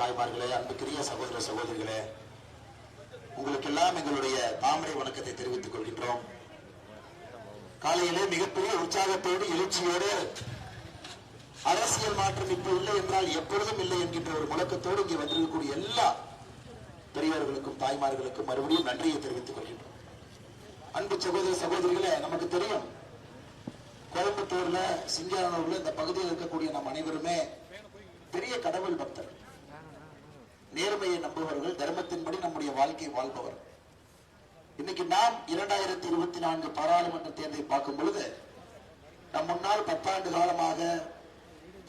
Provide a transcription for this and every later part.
தாய்மார்களே, அன்புக்குரிய சகோதர சகோதரிகளே, உங்களுக்கெல்லாம் எங்களுடைய தாமரை வணக்கத்தை தெரிவித்துக் கொள்கின்றோம். காலையிலே மிகப்பெரிய உற்சாகத்தோடு எழுச்சியோடு அரசியல் மாற்றம் இப்ப இல்லை என்றால் எப்பொழுதும் இல்லை என்கின்ற ஒரு முழக்கத்தோடு இங்கே வந்திருக்கக்கூடிய எல்லா பெரியவர்களுக்கும் தாய்மார்களுக்கும் மறுபடியும் நன்றியை தெரிவித்துக் கொள்கின்றோம். அன்பு சகோதர சகோதரிகளே, நமக்கு தெரியும் கோயம்புத்தூர்ல சிங்கானூர்ல இந்த பகுதியில் இருக்கக்கூடிய நம் அனைவருமே பெரிய கடவுள் பக்தர், நேர்மையை நம்புபவர்கள், தர்மத்தின்படி நம்முடைய வாழ்க்கையை வாழ்பவர். இன்னைக்கு நாம் 2024 பாராளுமன்ற தேர்தலை பார்க்கும் பொழுது நம் முன்னால் 10 ஆண்டு காலமாக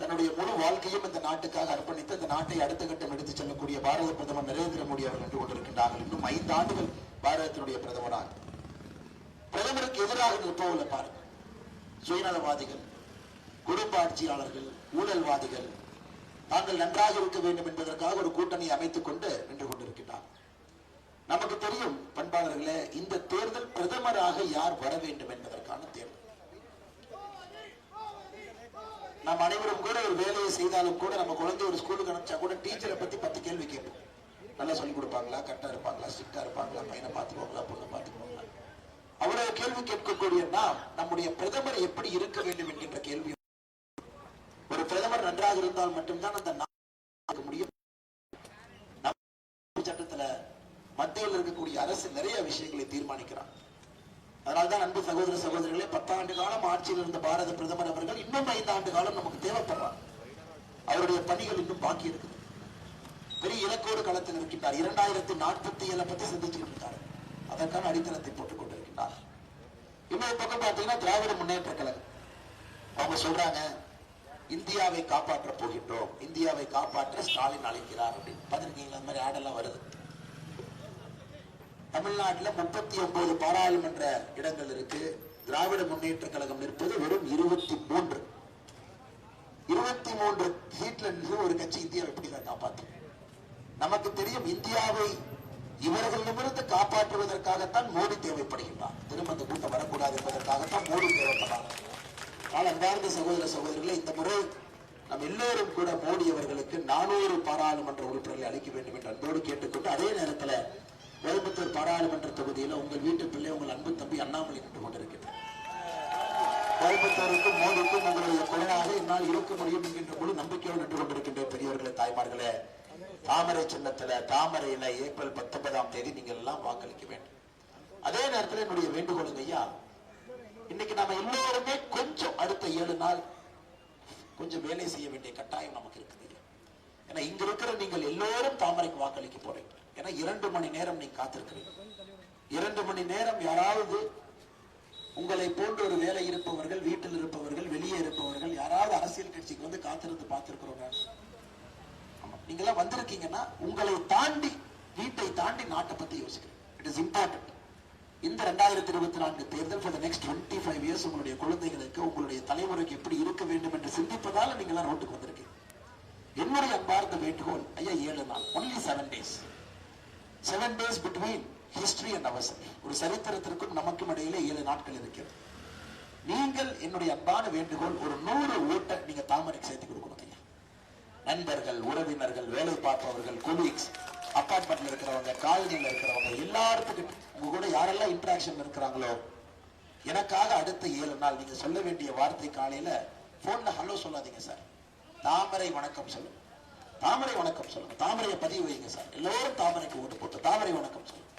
தன்னுடைய முழு வாழ்க்கையும் இந்த நாட்டுக்காக அர்ப்பணித்து இந்த நாட்டை அடுத்த கட்டம் எடுத்துச் செல்லக்கூடிய பாரத பிரதமர் நரேந்திர மோடி அவர்கள் நின்று கொண்டிருக்கின்றார்கள். இன்னும் 5 ஆண்டுகள் பாரதத்தினுடைய பிரதமராக. பிரதமருக்கு எதிராக நிற்பவர்களை பாருங்க, சுயநலவாதிகள், குடும்ப ஆட்சியாளர்கள், ஊழல்வாதிகள், தாங்கள் நன்றாக இருக்க வேண்டும் என்பதற்காக ஒரு கூட்டணி அமைத்துக் கொண்டு நின்று கொண்டிருக்கிறார். நமக்கு தெரியும் பண்பாளர்களே, இந்த தேர்தல் பிரதமராக யார் வர வேண்டும் என்பதற்கான தேர்தல். நாம் அனைவரும் கூட ஒரு வேலையை செய்தாலும் கூட நம்ம குழந்தை ஒரு ஸ்கூலுக்கு அனுப்பிச்சா கூட டீச்சரை பத்தி 10 கேள்வி கேட்போம். நல்லா சொல்லிக் கொடுப்பாங்களா, கரெக்டா இருப்பாங்களா, ஸ்ட்ரிக்டா இருப்பாங்களா, பையனை பார்த்துக்குவாங்களா, பொண்ணை பார்த்துக்குவாங்களா, அவ்வளவு கேள்வி கேட்கக்கூடிய நாம் நம்முடைய பிரதமர் எப்படி இருக்க வேண்டும் என்கின்ற கேள்வி. ஒரு பிரதமர் நன்றாக இருந்தால் மட்டும்தான் அந்த நாடு முடியும். சட்டத்துல மத்தியில் இருக்கக்கூடிய அரசு நிறைய விஷயங்களை தீர்மானிக்கிறார். அதனால்தான் அன்பு சகோதர சகோதரிகளே, 10 ஆண்டு காலம் ஆட்சியில் இருந்த பாரத பிரதமர் அவர்கள் இன்னும் 5 ஆண்டு காலம் நமக்கு தேவைப்படுறார். அவருடைய பணிகள் இன்னும் பாக்கி இருக்குது. பெரிய இலக்கோடு களத்தில் இருக்கின்றார். 2047 பத்தி சிந்திச்சுட்டு இருக்காரு. அதற்கான அடித்தளத்தை போட்டுக் கொண்டிருக்கின்றார். இன்னொரு பக்கம் பார்த்தீங்கன்னா திராவிட முன்னேற்ற கழகம் அவங்க சொல்றாங்க, இந்தியாவை காப்பாற்ற போகின்றோம், இந்தியாவை காப்பாற்ற ஸ்டாலின் அழைக்கிறார் அப்படின்னு. பார்த்திருக்கீங்களா? அந்த மாதிரி ஆடெல்லாம் வருது. தமிழ்நாட்டில் 39 பாராளுமன்ற இடங்கள் இருக்கு. திராவிட முன்னேற்ற கழகம் நிற்பது வெறும் 23 சீட்ல நின்று ஒரு கட்சி இந்தியாவை எப்படிதான் காப்பாற்றும்? நமக்கு தெரியும், இந்தியாவை இவர்களிடமிருந்து காப்பாற்றுவதற்காகத்தான் மோடி தேவைப்படுகின்றார். திரும்ப அந்த கூட்டம் வரக்கூடாது என்பதற்காகத்தான் மோடி தேவைப்படாது. ஆனால் அன்பார்ந்த சகோதர சகோதரிகளை, இந்த முறை நாம் எல்லோரும் கூட மோடி அவர்களுக்கு 400 பாராளுமன்ற உறுப்பினர்களை அளிக்க வேண்டும் என்று அன்போடு கேட்டுக்கொண்டு, அதே நேரத்தில் கோயம்புத்தூர் பாராளுமன்ற தொகுதியில் உங்கள் வீட்டு பிள்ளை, உங்கள் அன்பு தம்பி அண்ணாமலை நின்று கொண்டிருக்கிறார். கோயம்புத்தூருக்கும் மோடிக்கும் உங்களுடைய குரலாக என்னால் இருக்க முடியும் என்கின்ற முழு நம்பிக்கையோடு நின்று கொண்டிருக்கின்ற பெரியவர்களே, தாய்மார்களே, தாமரை சின்னத்துல தாமரையில ஏப்ரல் 19ஆம் தேதி நீங்கள் எல்லாம் வாக்களிக்க வேண்டும். அதே நேரத்தில் என்னுடைய வேண்டுகோளுங்க ஐயா, இன்னைக்கு நாம எல்லோருமே கொஞ்சம் அடுத்த 7 நாள் கொஞ்சம் வேலை செய்ய வேண்டிய கட்டாயம் நமக்கு இருக்குது. ஏன்னா இங்க இருக்கிற நீங்கள் எல்லோரும் தாமரைக்கு வாக்களிக்க போறீங்க. ஏன்னா 2 மணி நேரம் நீங்க காத்திருக்கிறீங்க. 2 மணி நேரம் யாராவது உங்களை போன்ற ஒரு வேலை இருப்பவர்கள், வீட்டில் இருப்பவர்கள், வெளியே இருப்பவர்கள், யாராவது அரசியல் கட்சிக்கு வந்து காத்திருந்து பார்த்திருக்கிறோங்க. நீங்க எல்லாம் வந்திருக்கீங்கன்னா உங்களை தாண்டி, வீட்டை தாண்டி நாட்டை பத்தி யோசிக்கிறேன். It is important. இந்த 2024 தேர்தல் ஃபார் தி நெக்ஸ்ட் 25 இயர்ஸ் உங்களுடைய குழந்தைகளுக்கு, உங்களுடைய தலைமுறைக்கு எப்படி இருக்க வேண்டும் என்று சிந்திப்பதால நீங்க எல்லாம் ரோட்டுக்கு வந்திருக்கீங்க. என்னுடைய அன்பார்ந்த வேண்டுகோள் ஐயா, 7 நாள், only 7 days. 7 days between history and ourselves. ஒரு சரித்திரத்திற்கும் நமக்கும் இடையிலே 7 நாட்கள் இருக்கிறது. நீங்கள் என்னுடைய அன்பான வேண்டுகோள், ஒரு 100 ஓட்டை நீங்க தாமரைக்கு சேர்த்து கொடுக்கணும். நண்பர்கள், உறவினர்கள், வேலை பார்ப்பவர்கள், கொலீக்ஸ், அபார்ட்மெண்ட்ல இருக்கிறவங்க, காலனியில் இருக்கிறவங்க, எல்லாத்துக்கும் உங்க கூட யாரெல்லாம் இன்டராக்ஷன் இருக்கிறாங்களோ, எனக்காக அடுத்த 7 நாள் நீங்க சொல்ல வேண்டிய வார்த்தை, காலையில போன்ல ஹலோ சொல்லாதீங்க சார், தாமரை வணக்கம் சொல்லுங்க, தாமரை வணக்கம் சொல்லுங்க, தாமரையை பதிவு வைங்க சார், எல்லோரும் தாமரைக்கு ஓட்டு போட்டு தாமரை வணக்கம் சொல்லுங்க,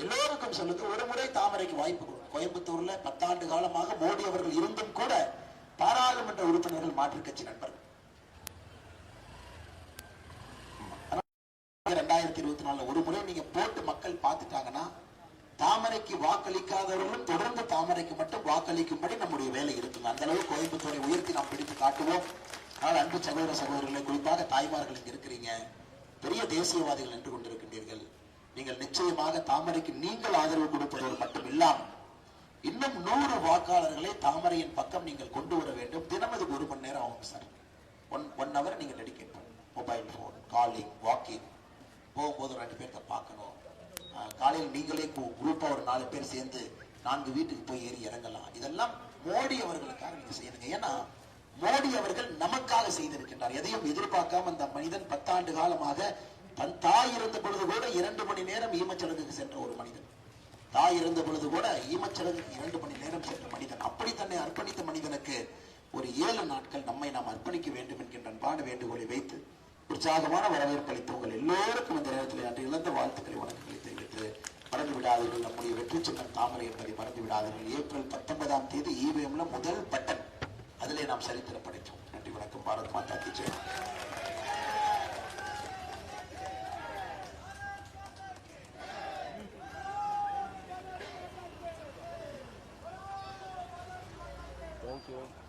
எல்லோருக்கும் சொல்லுங்க. ஒரு முறை தாமரைக்கு வாய்ப்பு கொடுங்க. கோயம்புத்தூர்ல 10 ஆண்டு காலமாக மோடி அவர்கள் இருந்தும் கூட பாராளுமன்ற உறுப்பினர்கள் மாற்றுக் கட்சி நண்பர்கள். 2024 ஒரு முறை நீங்க போட்டு மக்கள் பார்த்துட்டாங்கன்னா, தாமரைக்கு வாக்களிக்காதவர்களும் தொடர்ந்து தாமரைக்கு மட்டும் வாக்களிக்கும்படி நம்முடைய வேலை இருக்குங்க. அந்த அளவு கோயம்புத்தூரை உயர்த்தி நாம் பிடித்து காட்டுவோம். ஆனால் அன்பு சகோதர சகோதரர்களை, குறிப்பாக தாய்மார்கள் இங்க இருக்கிறீங்க, பெரிய தேசியவாதிகள் நின்று கொண்டிருக்கின்றீர்கள். நீங்கள் நிச்சயமாக தாமரைக்கு நீங்கள் ஆதரவு கொடுப்பதோடு மட்டும் இல்லாமல் இன்னும் 100 வாக்காளர்களை தாமரையின் பக்கம் நீங்கள் கொண்டு வர வேண்டும். தினம் அதுக்கு 1 மணி நேரம் ஆகும் சார். 1 hour நீங்க டெடிகேட் பண்ணணும். மொபைல் போன், காலிங், வாக்கிங், போகும்போது 2 பேர்த்த பார்க்கணும். காலையில் நீங்களே குரூப்பா ஒரு 4 பேர் சேர்ந்து 4 வீட்டுக்கு போய் ஏறி இறங்கலாம். இதெல்லாம் மோடி அவர்களுக்காக நீங்க செய்யுங்க. ஏன்னா மோடி அவர்கள் நமக்காக செய்திருக்கின்றார். எதையும் எதிர்பார்க்காம அந்த மனிதன் 10 10 காலமாக தன் தாய் இருந்த பொழுது கூட 2 மணி நேரம் ஈமச்சடங்குக்கு சென்ற ஒரு மனிதன். தாய் இருந்த பொழுது கூட ஈமச்சடங்குக்கு 2 மணி நேரம் சென்ற மனிதன். அப்படி தன்னை அர்ப்பணித்த மனிதனுக்கு ஒரு 7 நாட்கள் நம்மை நாம் அர்ப்பணிக்க வேண்டும் என்கின்ற அன்பான வேண்டுகோளை வைத்து உற்சாகமான வரவேற்பு அளித்த உங்கள் எல்லோருக்கும் இந்த நேரத்தில் அன்று இழந்த வாழ்த்துக்களை வணக்கங்களை தெரிவித்து மறந்து விடாதீர்கள். நம்முடைய வெற்றி சின்னம் தாமரை என்பதை மறந்து விடாதீர்கள். ஏப்ரல் 19ஆம் தேதி EVMல முதல் பட்டன், அதிலே நாம் சரித்திரம் படைத்தோம். நன்றி, வணக்கம். பாரத் மாதா கி ஜெய். Thank you.